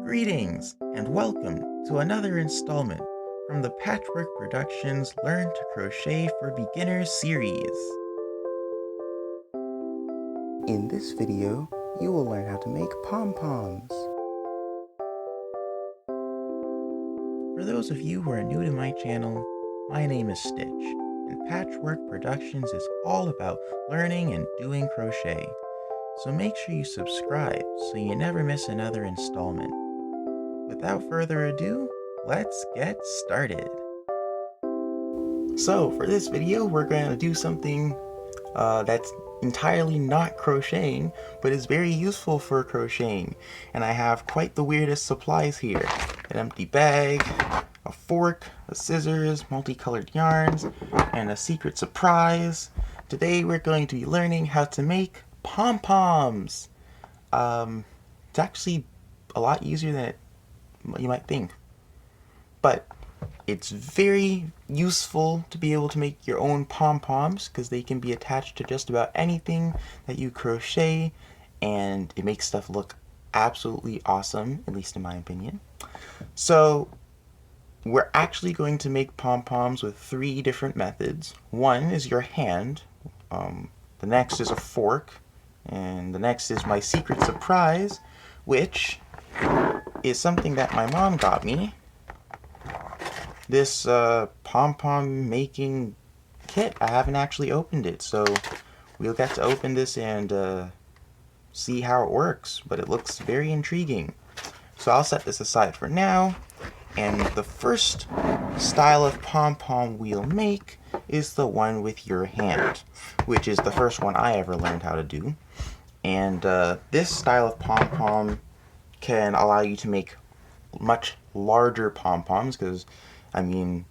Greetings and welcome to another installment from the Patchwork Productionz Learn to Crochet for Beginners series. In this video, you will learn how to make pom-poms. For those of you who are new to my channel, my name is Stitch, and Patchwork Productionz is all about learning and doing crochet. So make sure you subscribe so you never miss another installment. Without further ado, let's get started. So for this video, we're going to do something that's entirely not crocheting, but is very useful for crocheting. And I have quite the weirdest supplies here. An empty bag, a fork, a scissors, multicolored yarns, and a secret surprise. Today we're going to be learning how to make pom-poms. It's actually a lot easier than you might think. But it's very useful to be able to make your own pom-poms because they can be attached to just about anything that you crochet, and it makes stuff look absolutely awesome, at least in my opinion. So we're actually going to make pom-poms with 3 different methods. One is your hand, the next is a fork, and the next is my secret surprise, which is something that my mom got me. This pom-pom making kit. I haven't actually opened it, so we'll get to open this and see how it works, but it looks very intriguing. So I'll set this aside for now, and the first style of pom-pom we'll make is the one with your hand, which is the first one I ever learned how to do. And this style of pom-pom can allow you to make much larger pom-poms, because I mean,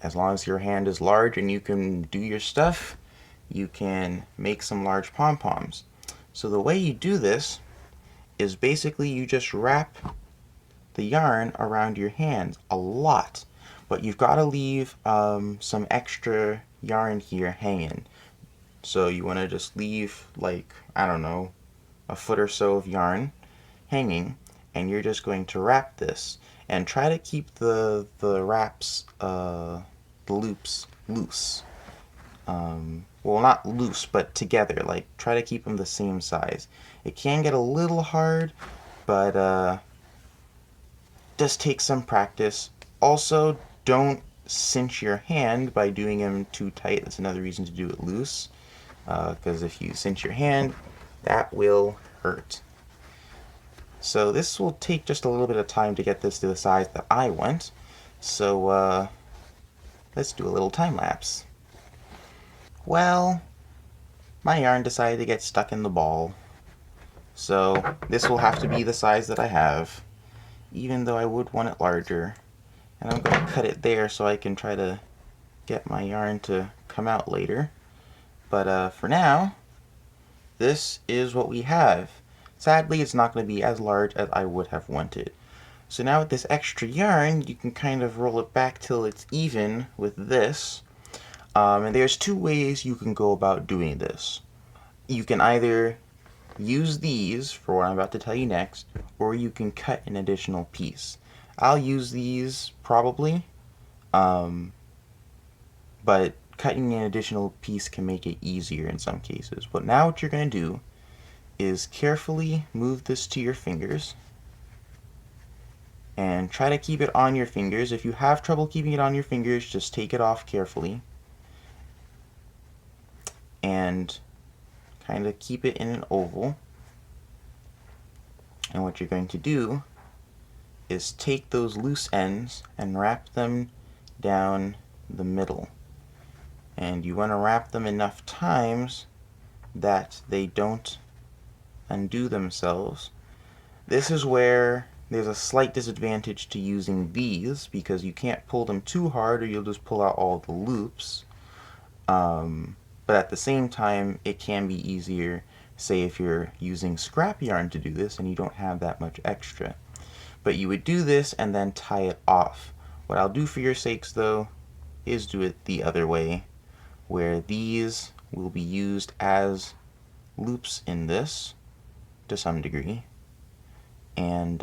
as long as your hand is large and you can do your stuff, you can make some large pom-poms. So the way you do this is basically you just wrap the yarn around your hand a lot, but you've got to leave some extra yarn here hanging. So you want to just leave, like, I don't know, a foot or so of yarn hanging, and you're just going to wrap this and try to keep the wraps, the loops loose. Well, not loose, but together. Like, try to keep them the same size. It can get a little hard, but just take some practice. Also, don't cinch your hand by doing them too tight. That's another reason to do it loose, because if you cinch your hand, that will hurt. So this will take just a little bit of time to get this to the size that I want. So let's do a little time lapse. Well, my yarn decided to get stuck in the ball. So this will have to be the size that I have, even though I would want it larger. And I'm going to cut it there so I can try to get my yarn to come out later. But for now, this is what we have. Sadly, it's not going to be as large as I would have wanted. So now with this extra yarn, you can kind of roll it back till it's even with this. And there's 2 ways you can go about doing this. You can either use these for what I'm about to tell you next, or you can cut an additional piece. I'll use these probably, but cutting an additional piece can make it easier in some cases. But now what you're going to do is carefully move this to your fingers and try to keep it on your fingers. If you have trouble keeping it on your fingers, just take it off carefully and kind of keep it in an oval. And what you're going to do is take those loose ends and wrap them down the middle. And you want to wrap them enough times that they don't undo themselves. This is where there's a slight disadvantage to using these, because you can't pull them too hard or you'll just pull out all the loops. But at the same time, it can be easier, say if you're using scrap yarn to do this and you don't have that much extra. But you would do this and then tie it off. What I'll do for your sakes though is do it the other way, where these will be used as loops in this to some degree, and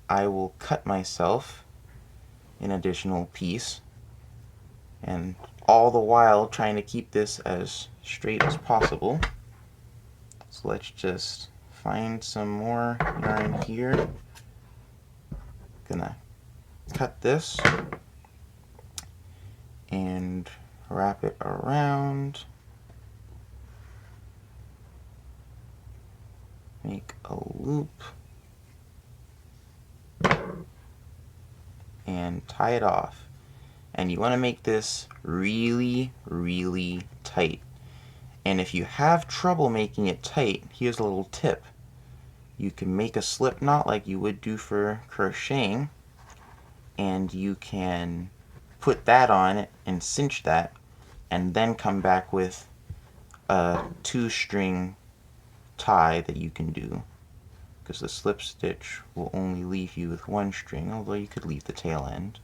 I will cut myself an additional piece, and all the while trying to keep this as straight as possible. So let's just find some more yarn here. Gonna cut this and wrap it around. Make a loop and tie it off. And you want to make this really, really tight. And if you have trouble making it tight, here's a little tip. You can make a slip knot like you would do for crocheting, and you can put that on it and cinch that, and then come back with a 2-string tie that you can do, because the slip stitch will only leave you with 1 string, although you could leave the tail end.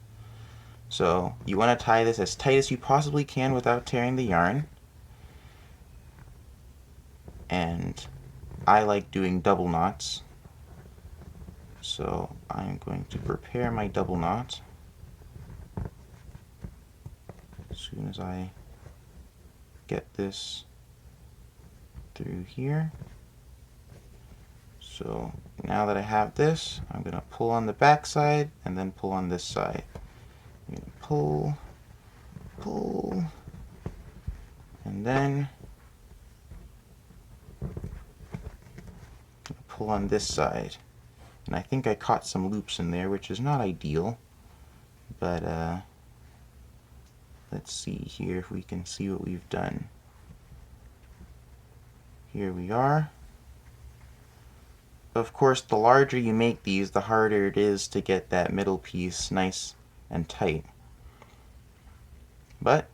So you want to tie this as tight as you possibly can without tearing the yarn. And I like doing double knots, so I'm going to prepare my double knot as soon as I get this through here. So now that I have this, I'm going to pull on the back side and then pull on this side. I'm going to pull, pull, and then pull on this side. And I think I caught some loops in there, which is not ideal, but let's see here if we can see what we've done. Here we are. Of course, the larger you make these, the harder it is to get that middle piece nice and tight. But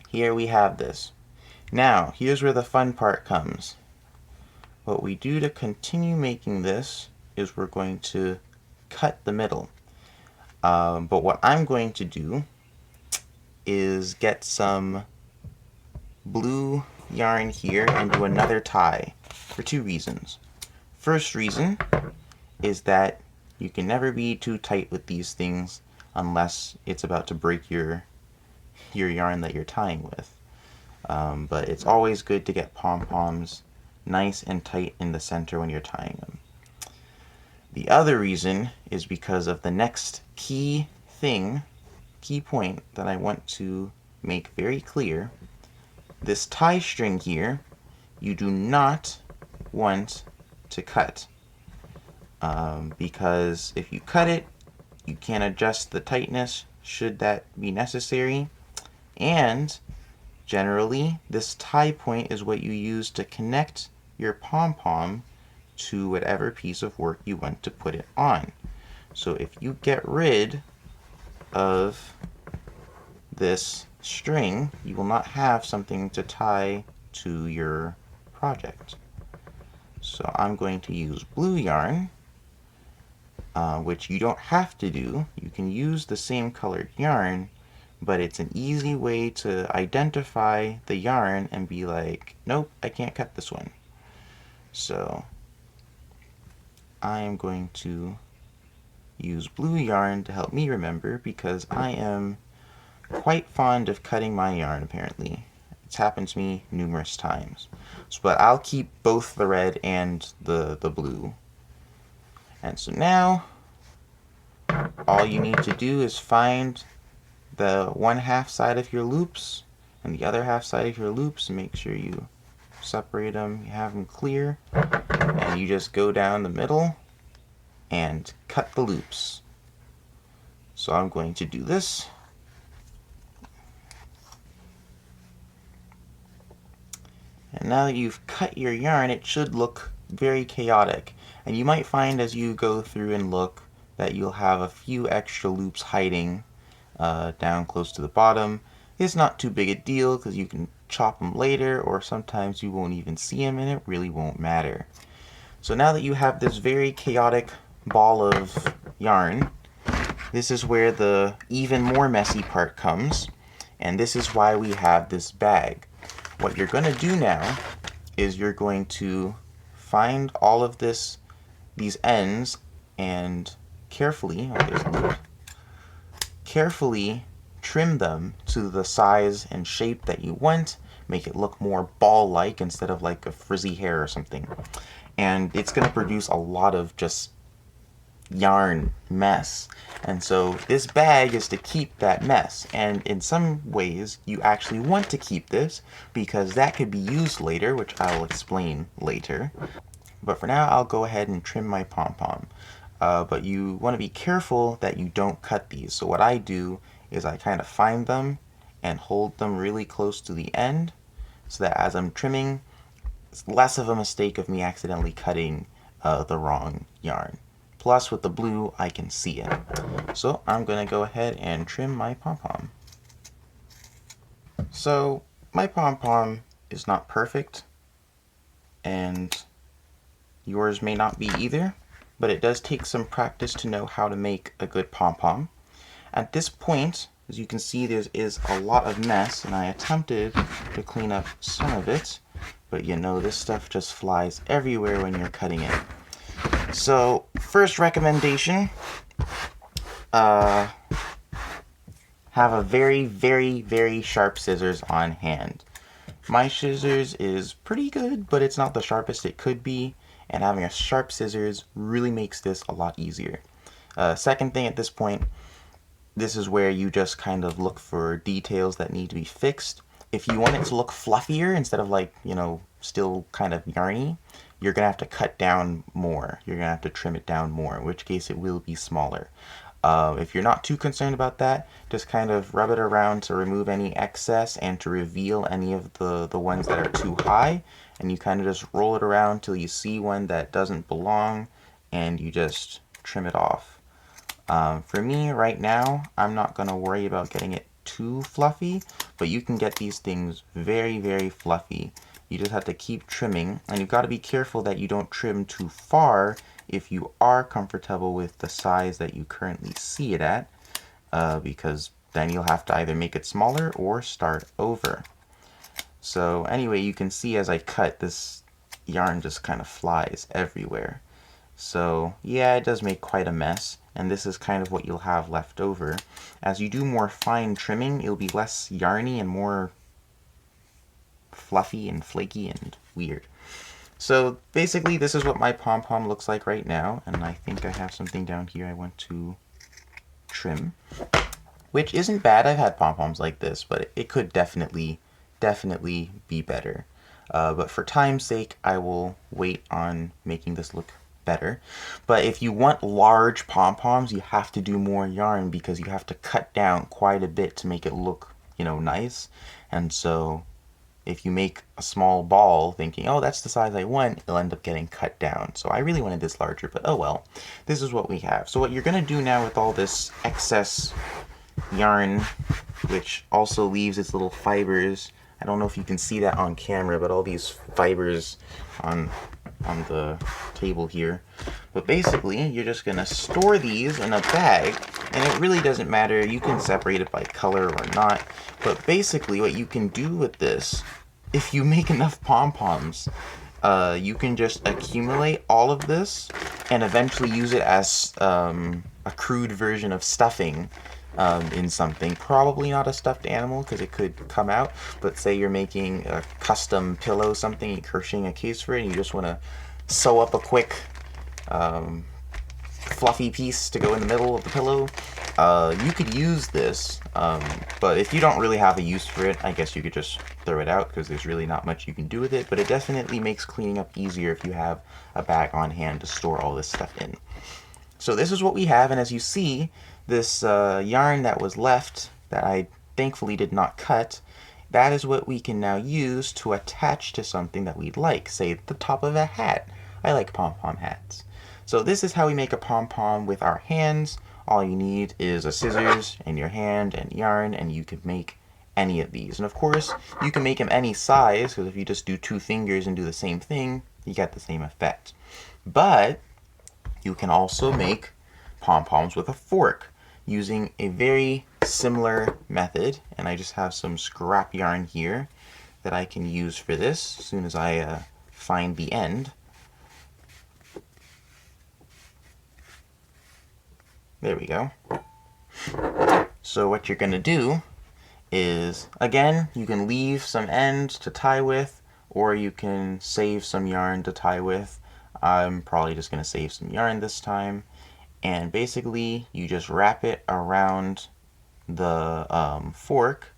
here we have this. Now, here's where the fun part comes. What we do to continue making this is we're going to cut the middle. But what I'm going to do is get some blue yarn here and do another tie for 2 reasons. First reason is that you can never be too tight with these things unless it's about to break your yarn that you're tying with. But it's always good to get pom-poms nice and tight in the center when you're tying them. The other reason is because of the next key point that I want to make very clear. This tie string here, you do not want to cut, because if you cut it, you can adjust the tightness should that be necessary, and generally this tie point is what you use to connect your pom-pom to whatever piece of work you want to put it on. So if you get rid of this string, you will not have something to tie to your project. So I'm going to use blue yarn, which you don't have to do. You can use the same colored yarn, but it's an easy way to identify the yarn and be like, nope, I can't cut this one. So I am going to use blue yarn to help me remember, because I am quite fond of cutting my yarn, apparently. It's happened to me numerous times. So, but I'll keep both the red and the blue. And so now, all you need to do is find the 1/2 side of your loops and the other 1/2 side of your loops, and make sure you separate them, you have them clear, and you just go down the middle and cut the loops. So I'm going to do this. And now that you've cut your yarn, it should look very chaotic. And you might find as you go through and look that you'll have a few extra loops hiding down close to the bottom. It's not too big a deal because you can chop them later, or sometimes you won't even see them and it really won't matter. So now that you have this very chaotic ball of yarn, this is where the even more messy part comes, and this is why we have this bag. What you're going to do now is you're going to find all of these ends and carefully, oh, there's a loop, carefully trim them to the size and shape that you want, make it look more ball-like instead of like a frizzy hair or something. And it's going to produce a lot of just yarn mess. And so this bag is to keep that mess. And in some ways, you actually want to keep this because that could be used later, which I'll explain later. But for now, I'll go ahead and trim my pom-pom. But you want to be careful that you don't cut these. So what I do is I kind of find them and hold them really close to the end so that as I'm trimming, it's less of a mistake of me accidentally cutting the wrong yarn. Plus, with the blue, I can see it. So I'm going to go ahead and trim my pom-pom. So my pom-pom is not perfect, and yours may not be either, but it does take some practice to know how to make a good pom-pom. At this point, as you can see, there is a lot of mess, and I attempted to clean up some of it, but you know, this stuff just flies everywhere when you're cutting it. So, first recommendation, have a very, very, very sharp scissors on hand. My scissors is pretty good, but it's not the sharpest it could be, and having a sharp scissors really makes this a lot easier. Second thing at this point, this is where you just kind of look for details that need to be fixed. If you want it to look fluffier instead of like, you know, still kind of yarny, you're going to have to cut down more. You're going to have to trim it down more, in which case it will be smaller. If you're not too concerned about that, just kind of rub it around to remove any excess and to reveal any of the ones that are too high. And you kind of just roll it around till you see one that doesn't belong, and you just trim it off. For me, right now, I'm not going to worry about getting it too fluffy, but you can get these things very, very fluffy. You just have to keep trimming, and you've got to be careful that you don't trim too far if you are comfortable with the size that you currently see it at, because then you'll have to either make it smaller or start over. So anyway, you can see as I cut, this yarn just kind of flies everywhere. So yeah, it does make quite a mess, and this is kind of what you'll have left over. As you do more fine trimming, it'll be less yarny and more fluffy and flaky and weird. So basically, this is what my pom-pom looks like right now, and I think I have something down here I want to trim, which isn't bad. I've had pom-poms like this, but it could definitely be better. But for time's sake, I will wait on making this look better. But if you want large pom-poms, you have to do more yarn because you have to cut down quite a bit to make it look, you know, nice. And so if you make a small ball thinking, oh, that's the size I want, it'll end up getting cut down. So I really wanted this larger, but oh well. This is what we have. So what you're going to do now with all this excess yarn, which also leaves its little fibers, I don't know if you can see that on camera, but all these fibers on the table here. But basically, you're just going to store these in a bag, and it really doesn't matter. You can separate it by color or not. But basically, what you can do with this, if you make enough pom-poms, you can just accumulate all of this and eventually use it as a crude version of stuffing in something. Probably not a stuffed animal because it could come out, but say you're making a custom pillow, something, you're crocheting a case for it, and you just want to sew up a quick fluffy piece to go in the middle of the pillow. You could use this, but if you don't really have a use for it, I guess you could just throw it out because there's really not much you can do with it, but it definitely makes cleaning up easier if you have a bag on hand to store all this stuff in. So this is what we have, and as you see, this yarn that was left that I thankfully did not cut, that is what we can now use to attach to something that we'd like, say the top of a hat. I like pom-pom hats. So this is how we make a pom-pom with our hands. All you need is a scissors and your hand and yarn, and you can make any of these. And of course, you can make them any size, because if you just do 2 fingers and do the same thing, you get the same effect. But you can also make pom-poms with a fork using a very similar method, and I just have some scrap yarn here that I can use for this as soon as I find the end. There we go. So what you're going to do is, again, you can leave some ends to tie with, or you can save some yarn to tie with. I'm probably just going to save some yarn this time. And basically, you just wrap it around the fork.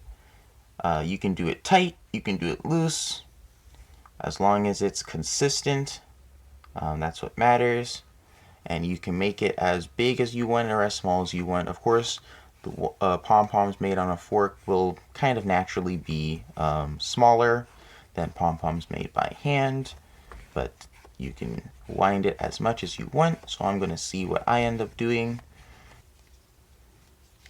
You can do it tight, you can do it loose, as long as it's consistent. That's what matters. And you can make it as big as you want or as small as you want. Of course, the pom-poms made on a fork will kind of naturally be smaller than pom-poms made by hand, but you can wind it as much as you want. So I'm going to see what I end up doing.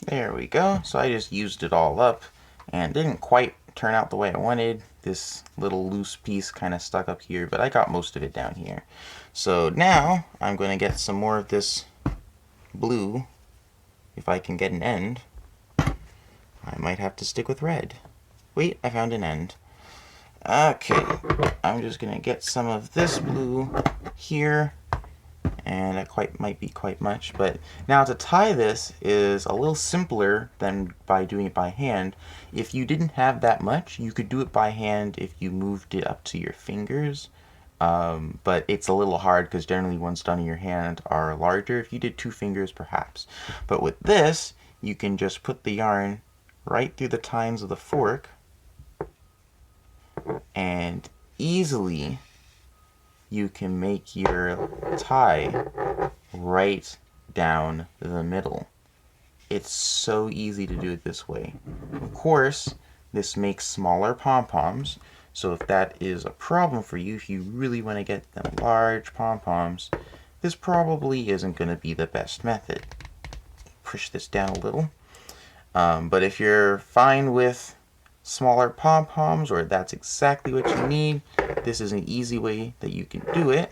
There we go. So I just used it all up and didn't quite turn out the way I wanted. This little loose piece kind of stuck up here, but I got most of it down here. So now I'm going to get some more of this blue. If I can get an end, I might have to stick with red. Wait, I found an end. Okay, I'm just going to get some of this blue here, and that might be quite much. But now to tie this is a little simpler than by doing it by hand. If you didn't have that much, you could do it by hand if you moved it up to your fingers. But it's a little hard because generally ones done in your hand are larger. If you did 2 fingers, perhaps. But with this, you can just put the yarn right through the tines of the fork and easily you can make your tie right down the middle. It's so easy to do it this way. Of course, this makes smaller pom-poms, so if that is a problem for you, if you really want to get them large pom-poms, this probably isn't going to be the best method. Push this down a little. But if you're fine with smaller pom-poms, or that's exactly what you need, this is an easy way that you can do it.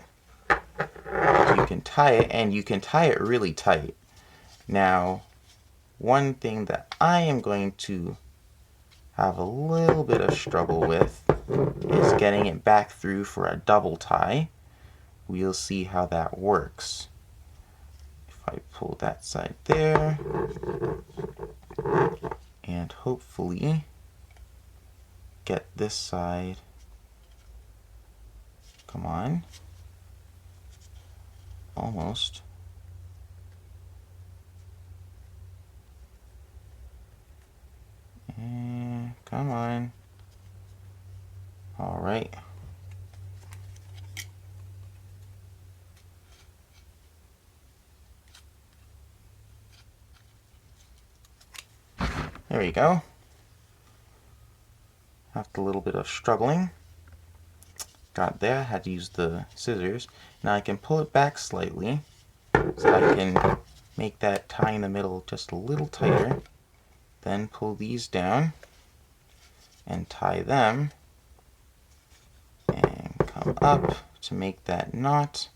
You can tie it, and you can tie it really tight. Now, one thing that I am going to have a little bit of struggle with is getting it back through for a double tie. We'll see how that works. If I pull that side there, and hopefully get this side, come on, almost. And come on. All right. There you go. After a little bit of struggling, got there. Had to use the scissors. Now I can pull it back slightly so I can make that tie in the middle just a little tighter. Then pull these down and tie them and come up to make that knot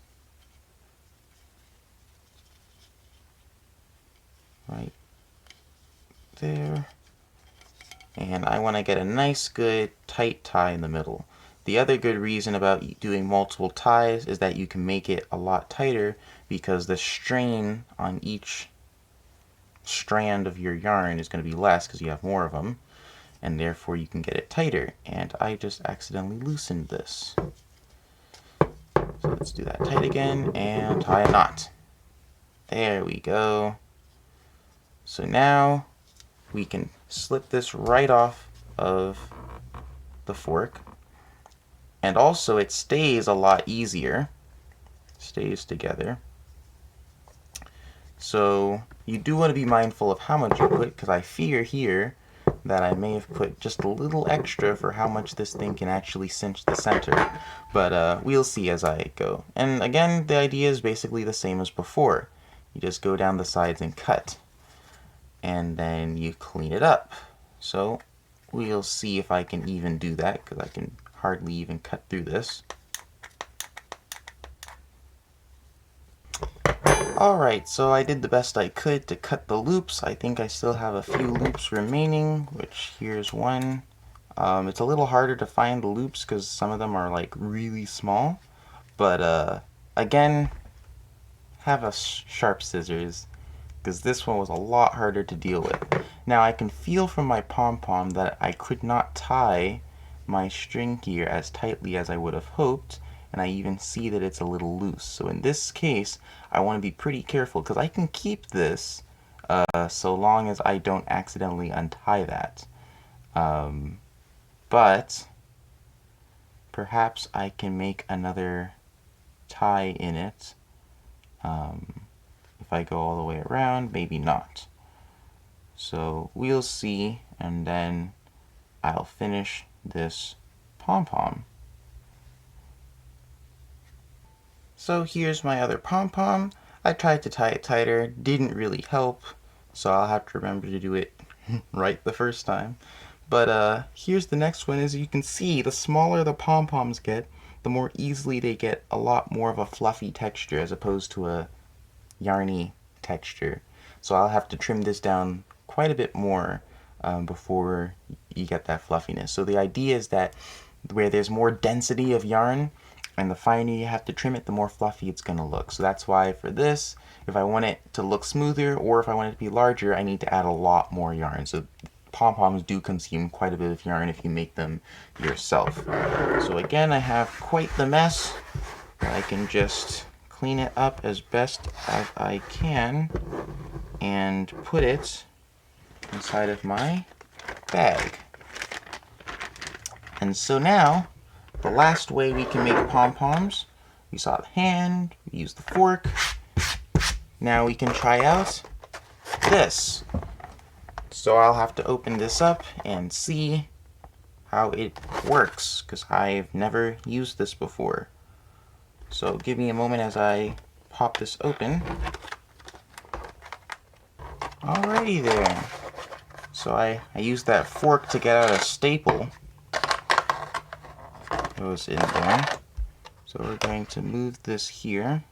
right there. And I want to get a nice good tight tie in the middle. The other good reason about doing multiple ties is that you can make it a lot tighter because the strain on each strand of your yarn is going to be less because you have more of them, and therefore you can get it tighter. And I just accidentally loosened this. So let's do that tight again and tie a knot. There we go. So now we can slip this right off of the fork, and also it stays a lot easier, stays together. So you do want to be mindful of how much you put, because I fear here that I may have put just a little extra for how much this thing can actually cinch the center, but we'll see as I go. And again, the idea is basically the same as before. You just go down the sides and cut, and then you clean it up. So we'll see if I can even do that, because I can hardly even cut through this. Alright, so I did the best I could to cut the loops. I think I still have a few loops remaining, which here's one. It's a little harder to find the loops because some of them are like really small, but again, have a sharp scissors, because this one was a lot harder to deal with. Now I can feel from my pom-pom that I could not tie my string here as tightly as I would have hoped, and I even see that it's a little loose. So in this case, I want to be pretty careful because I can keep this so long as I don't accidentally untie that. But perhaps I can make another tie in it. If I go all the way around, maybe not. So we'll see, and then I'll finish this pom-pom. So here's my other pom-pom. I tried to tie it tighter, didn't really help, so I'll have to remember to do it right the first time. But here's the next one. As you can see, the smaller the pom-poms get, the more easily they get a lot more of a fluffy texture as opposed to a yarny texture. So I'll have to trim this down quite a bit more before you get that fluffiness. So the idea is that where there's more density of yarn and the finer you have to trim it, the more fluffy it's going to look. So that's why for this, if I want it to look smoother or if I want it to be larger, I need to add a lot more yarn. So pom-poms do consume quite a bit of yarn if you make them yourself. So again, I have quite the mess. I can just clean it up as best as I can and put it inside of my bag. And so now, the last way we can make pom-poms, we saw the hand, we used the fork. Now we can try out this. So I'll have to open this up and see how it works, because I've never used this before. So give me a moment as I pop this open. Alrighty there. So I used that fork to get out a staple. It was in there. So we're going to move this here.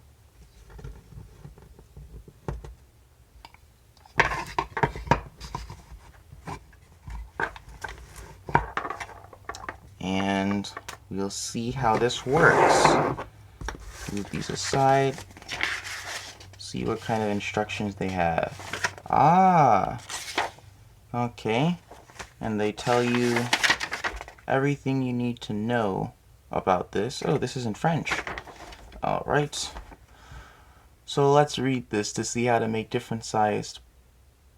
And we'll see how this works. Move these aside. See what kind of instructions they have. Ah, okay. And they tell you everything you need to know about this. Oh, this is in French. Alright. So let's read this to see how to make different sized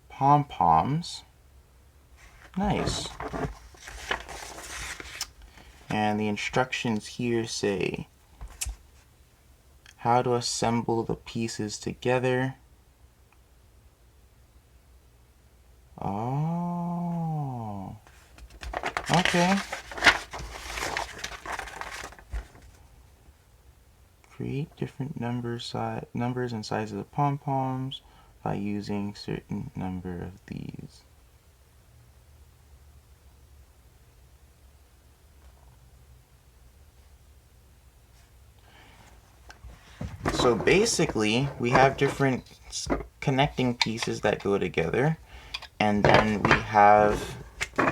pom-poms. Nice. And the instructions here say how to assemble the pieces together. Oh, okay. Create different numbers and sizes of pom-poms by using certain number of these. So basically, we have different connecting pieces that go together, and then we have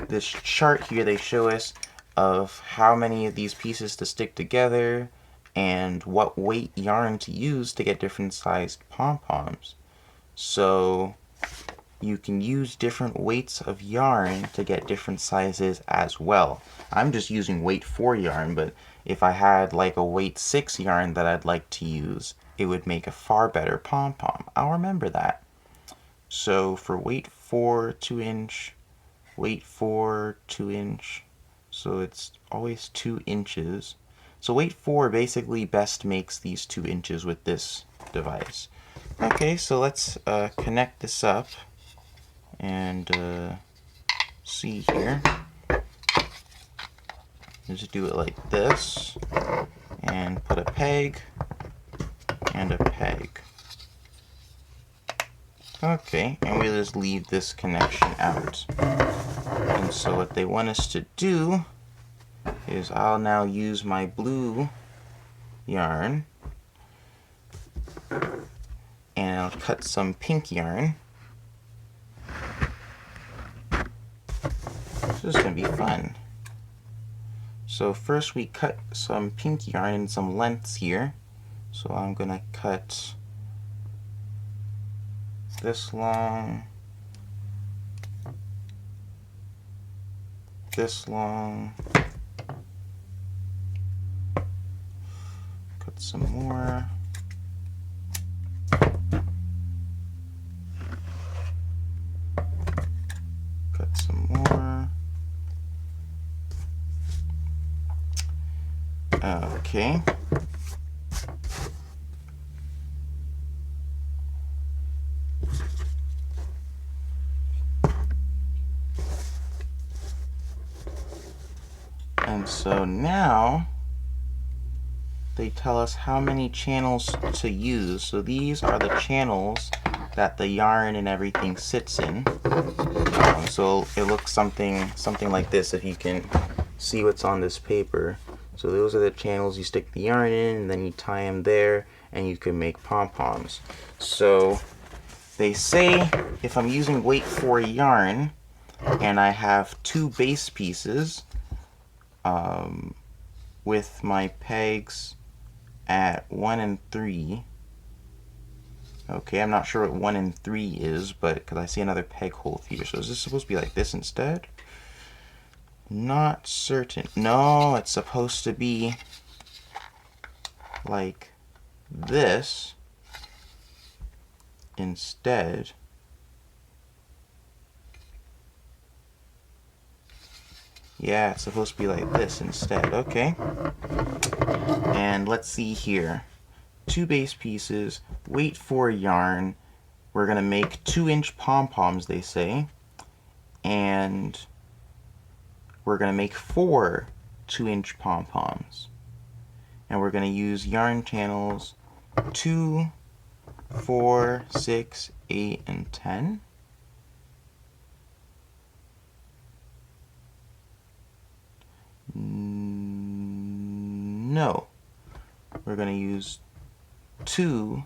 this chart here. They show us of how many of these pieces to stick together and what weight yarn to use to get different sized pom-poms. So you can use different weights of yarn to get different sizes as well. I'm just using weight 4 yarn, but if I had like a weight 6 yarn that I'd like to use, it would make a far better pom-pom. I'll remember that. So for weight 4 2-inch, weight 4 2-inch, so it's always 2 inches. So weight 4 basically best makes these 2 inches with this device. Okay, so let's connect this up and see here. Just do it like this and put a peg and a peg. Okay, and we'll just leave this connection out. And so what they want us to do is I'll now use my blue yarn and I'll cut some pink yarn. This is going to be fun. So first we cut some pink yarn in some lengths here. So I'm going to cut this long, this long. Cut some more. Cut some more. Okay. And so now they tell us how many channels to use. So these are the channels that the yarn and everything sits in. So it looks something like this if you can see what's on this paper. So those are the channels you stick the yarn in, and then you tie them there, and you can make pom-poms. So they say if I'm using weight 4 yarn and I have 2 base pieces with my pegs at 1 and 3. Okay, I'm not sure what 1 and 3 is, but because I see another peg hole here. So is this supposed to be like this instead? Not certain. No, it's supposed to be like this instead. Yeah, it's supposed to be like this instead. Okay. And let's see here. 2 base pieces, weight 4 yarn. We're going to make 2-inch pom-poms, they say. And we're going to make 4 2-inch pom-poms. And we're going to use yarn channels 2, 4, 6, 8, and 10. No. We're going to use 2,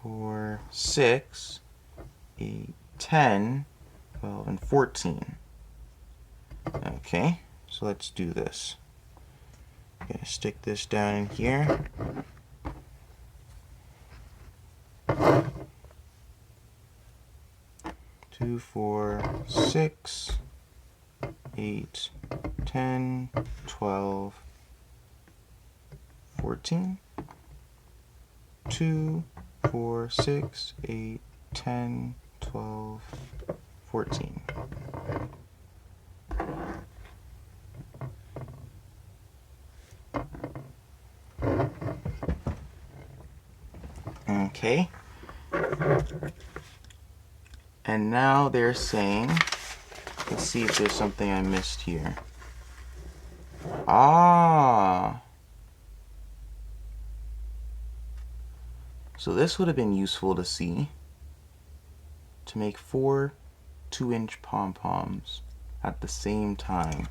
4, 6, 8, 10, 12, and 14. Okay, so let's do this. I'm going to stick this down in here. Two, 4, 6, 8, 10, 12, 14. 2, 4, 6, 8, 10, 12, 14. Okay. And now they're saying, let's see if there's something I missed here. Ah. So this would have been useful to see. To make 4 2-inch pom-poms at the same time.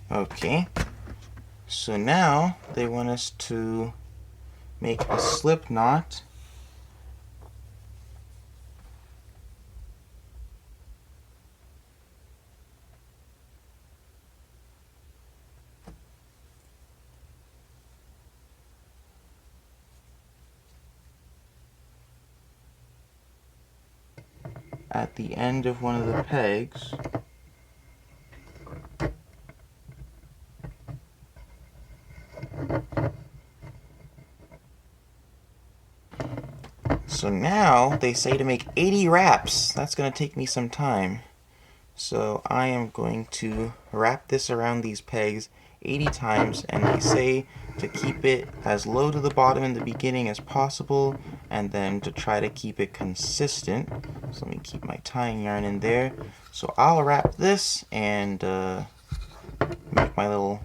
Okay, so now they want us to make a slip knot at the end of one of the pegs. So now they say to make 80 wraps. That's going to take me some time. So I am going to wrap this around these pegs 80 times, and they say to keep it as low to the bottom in the beginning as possible, and then to try to keep it consistent. So let me keep my tying yarn in there. So I'll wrap this and make my little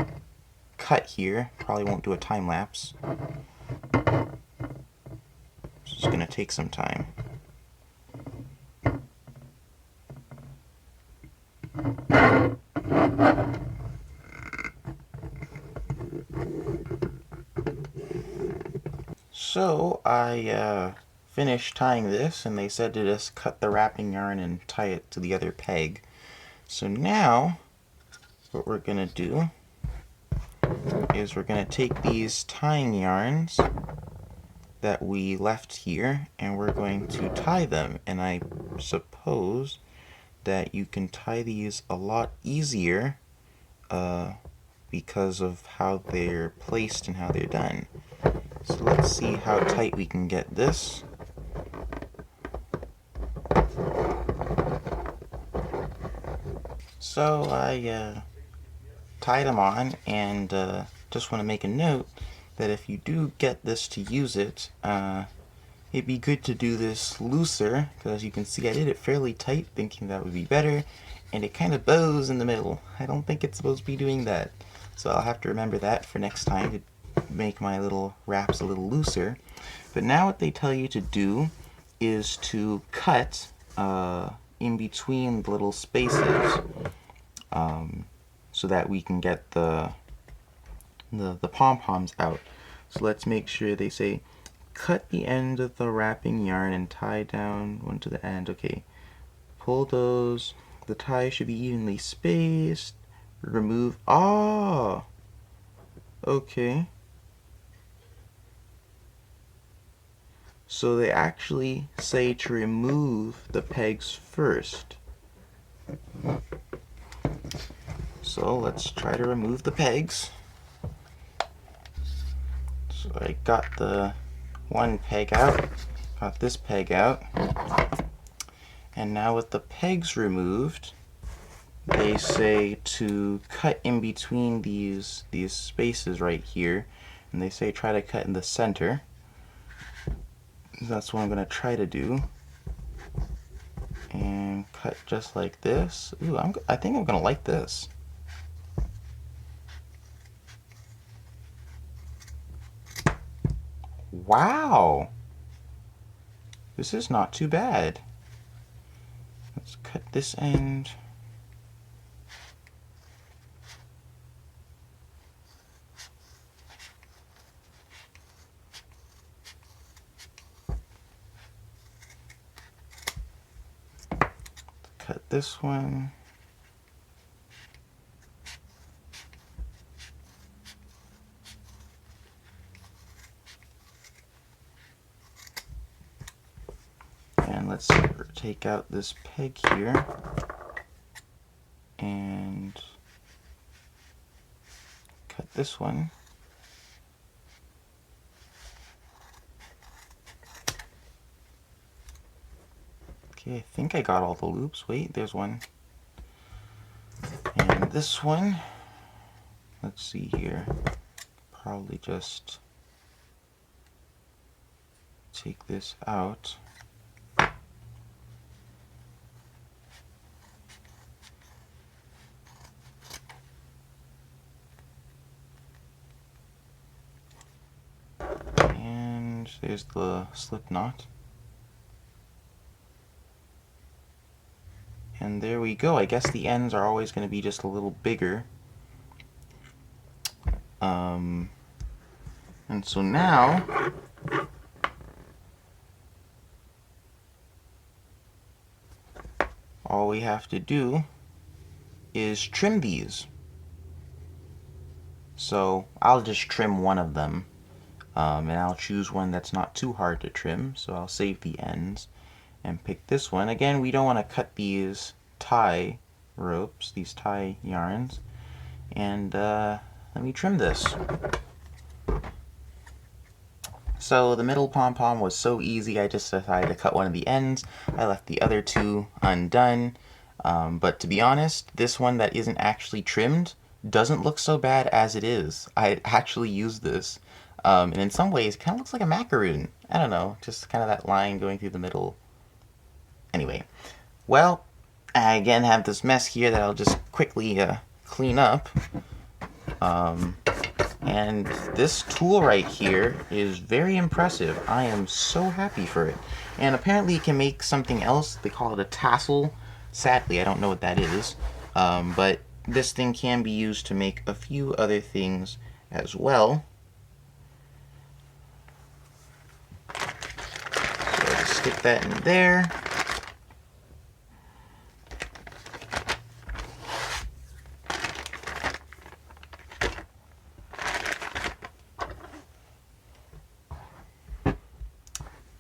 cut here. Probably won't do a time lapse. It's going to take some time. So I finished tying this, and they said to just cut the wrapping yarn and tie it to the other peg. So now what we're going to do is we're going to take these tying yarns that we left here and we're going to tie them. And I suppose that you can tie these a lot easier because of how they're placed and how they're done. So let's see how tight we can get this. So I tied them on, and just want to make a note that if you do get this to use it, it'd be good to do this looser, because as you can see I did it fairly tight thinking that would be better, and it kind of bows in the middle. I don't think it's supposed to be doing that, so I'll have to remember that for next time to make my little wraps a little looser. But now what they tell you to do is to cut in between the little spaces, so that we can get the pom-poms out. So let's make sure they say cut the end of the wrapping yarn and tie down one to the end. Okay, pull those. The tie should be evenly spaced. Remove. Ah, okay. So they actually say to remove the pegs first. So let's try to remove the pegs. So I got the one peg out, got this peg out, and now with the pegs removed, they say to cut in between these spaces right here, and they say try to cut in the center. That's what I'm going to try to do, and cut just like this. Ooh, I think I'm going to like this. Wow! This is not too bad. Let's cut this end. Cut this one. And let's take out this peg here and cut this one. Okay, I think I got all the loops. Wait, there's one. And this one, let's see here. Probably just take this out. And there's the slip knot. And there we go. I guess the ends are always going to be just a little bigger. And so now, all we have to do is trim these. So I'll just trim one of them, and I'll choose one that's not too hard to trim, so I'll save the ends and pick this one. Again, we don't want to cut these tie ropes, these tie yarns, and let me trim this. So the middle pom-pom was so easy, I just decided to cut one of the ends. I left the other two undone, but to be honest, this one that isn't actually trimmed doesn't look so bad as it is. I actually used this, and in some ways it kind of looks like a macaroon. I don't know, just kind of that line going through the middle. Anyway, well, I again have this mess here that I'll just quickly clean up. And this tool right here is very impressive. I am so happy for it. And apparently it can make something else. They call it a tassel. Sadly, I don't know what that is. But this thing can be used to make a few other things as well. stick that in there.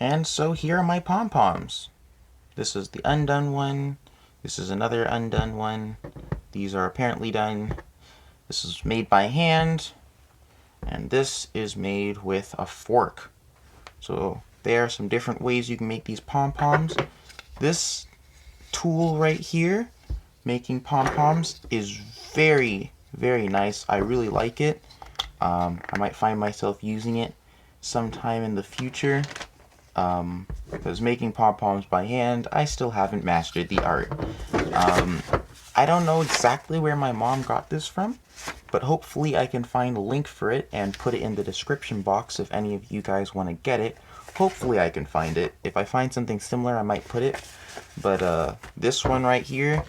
And so here are my pom-poms. This is the undone one. This is another undone one. These are apparently done. This is made by hand. And this is made with a fork. So there are some different ways you can make these pom-poms. This tool right here, making pom-poms, is very, very nice. I really like it. I might find myself using it sometime in the future. Because making pom-poms by hand, I still haven't mastered the art. I don't know exactly where my mom got this from, but hopefully I can find a link for it and put it in the description box if any of you guys want to get it. Hopefully I can find it. If I find something similar, I might put it. But this one right here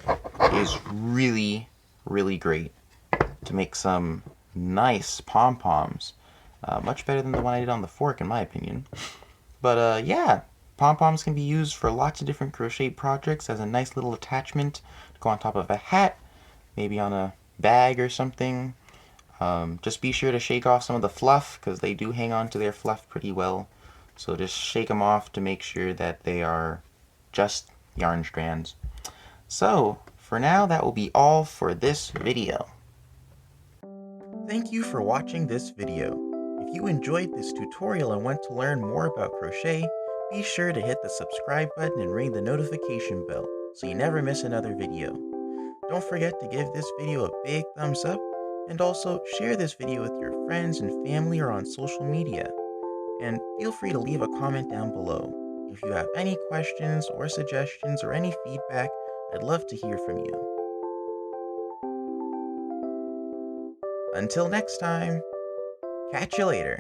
is really, really great to make some nice pom-poms. Much better than the one I did on the fork, in my opinion. But yeah, pom-poms can be used for lots of different crochet projects as a nice little attachment to go on top of a hat, maybe on a bag or something. Just be sure to shake off some of the fluff, because they do hang on to their fluff pretty well. So just shake them off to make sure that they are just yarn strands. So, for now, that will be all for this video. Thank you for watching this video. If you enjoyed this tutorial and want to learn more about crochet, be sure to hit the subscribe button and ring the notification bell so you never miss another video. Don't forget to give this video a big thumbs up, and also share this video with your friends and family or on social media. And feel free to leave a comment down below. If you have any questions or suggestions or any feedback, I'd love to hear from you. Until next time, catch you later.